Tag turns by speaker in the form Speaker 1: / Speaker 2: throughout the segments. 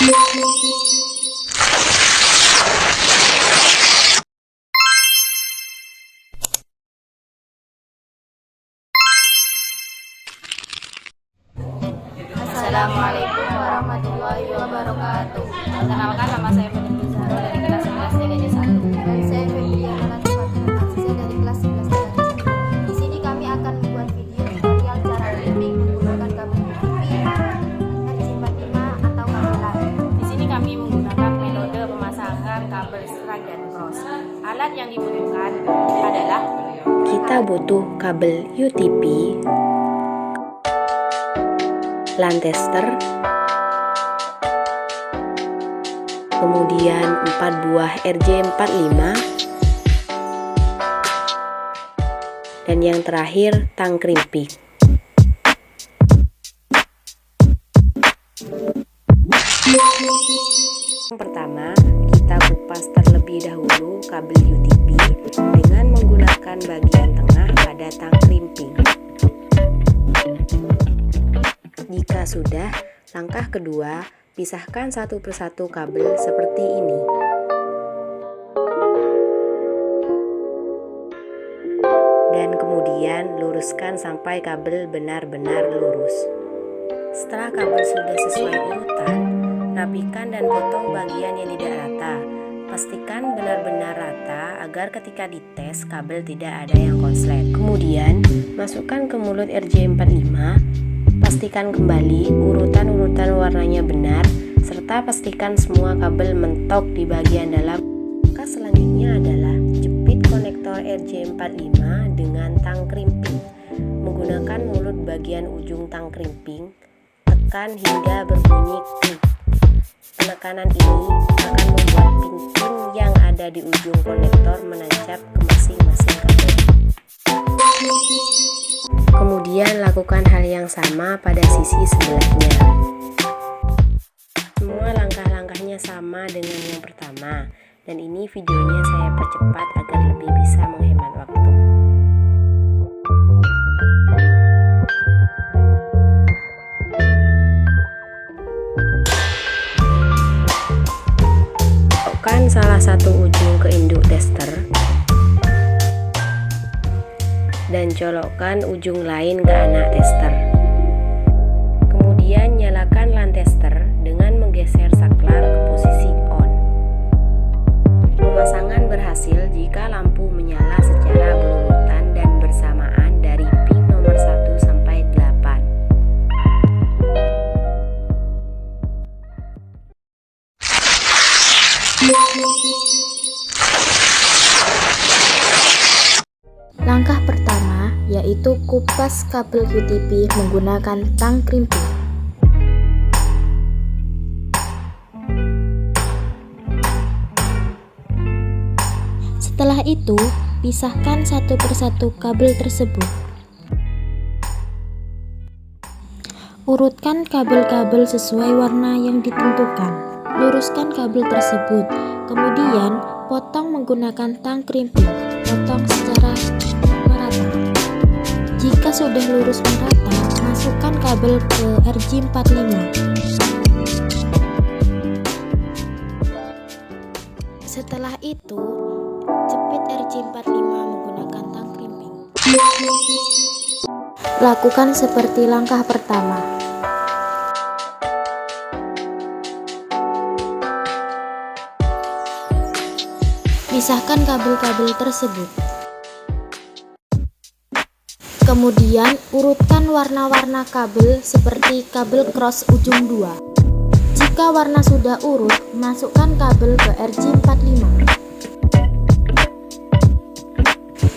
Speaker 1: Assalamualaikum warahmatullahi wabarakatuh. Perkenalkan, nama saya Fadil Zahro dari kelas 11 TKJ 1.
Speaker 2: Dan saya Febriana Fatima dari kelas 11 TKJ 1. Di sini kami akan membuat video tutorial cara clipping menggunakan kabel UTP, RJ45 atau kabel lain.
Speaker 1: Di sini kami menggunakan metode pemasangan kabel strap dan cross. Alat yang dibutuhkan adalah
Speaker 3: kita butuh kabel UTP, Lancaster, kemudian 4 buah RJ45, dan yang terakhir tang krimping. Yang pertama, kita kupas terlebih dahulu kabel UTP dengan menggunakan bagian tengah pada tang krimping. Jika sudah, langkah kedua, pisahkan satu persatu kabel seperti ini. Dan kemudian luruskan sampai kabel benar-benar lurus. Setelah kabel sudah sesuai urutan, rapikan dan potong bagian yang tidak rata. Pastikan benar-benar rata agar ketika dites kabel tidak ada yang konslet. Kemudian, masukkan ke mulut RJ45. Pastikan kembali urutan-urutan warnanya benar, serta pastikan semua kabel mentok di bagian dalam. Langkah selanjutnya adalah jepit konektor RJ45 dengan tang krimping. Menggunakan mulut bagian ujung tang krimping, tekan hingga berbunyi klik. Penekanan ini akan membuat pinting yang ada di ujung konektor menancap ke masing-masing kabel. Kemudian lakukan hal yang sama pada sisi sebelahnya. Semua langkah-langkahnya sama dengan yang pertama, dan ini videonya saya percepat agar lebih bisa menghemat waktu. Masukkan salah satu ujung ke induk tester dan colokkan ujung lain ke anak tester. Kemudian nyalakan Lancaster dengan menggeser saklar ke posisi on. Pemasangan berhasil jika lampu menyala secara berurutan dan bersamaan dari pin nomor 1 sampai 8.
Speaker 2: Langkah pertama yaitu kupas kabel UTP menggunakan tang krimping. Setelah itu, pisahkan satu persatu kabel tersebut. Urutkan kabel-kabel sesuai warna yang ditentukan. Luruskan kabel tersebut, kemudian potong menggunakan tang krimping. Potong secara merata. Jika sudah lurus merata, masukkan kabel ke RJ45. Setelah itu, jepit RJ45 menggunakan tang krimping. Lakukan seperti langkah pertama. Pisahkan kabel-kabel tersebut. Kemudian urutkan warna-warna kabel seperti kabel cross ujung 2. Jika warna sudah urut, masukkan kabel ke RJ45.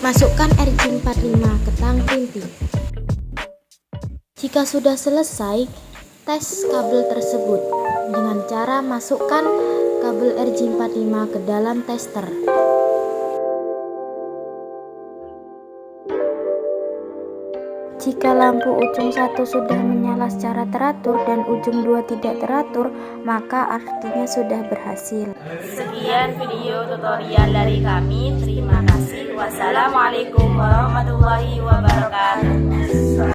Speaker 2: Masukkan RJ45 ke tang krimping. Jika sudah selesai, tes kabel tersebut dengan cara masukkan kabel RJ45 ke dalam tester. Jika lampu ujung 1 sudah menyala secara teratur dan ujung 2 tidak teratur, maka artinya sudah berhasil.
Speaker 1: sekian video tutorial dari kami. Terima kasih. Wassalamualaikum warahmatullahi wabarakatuh.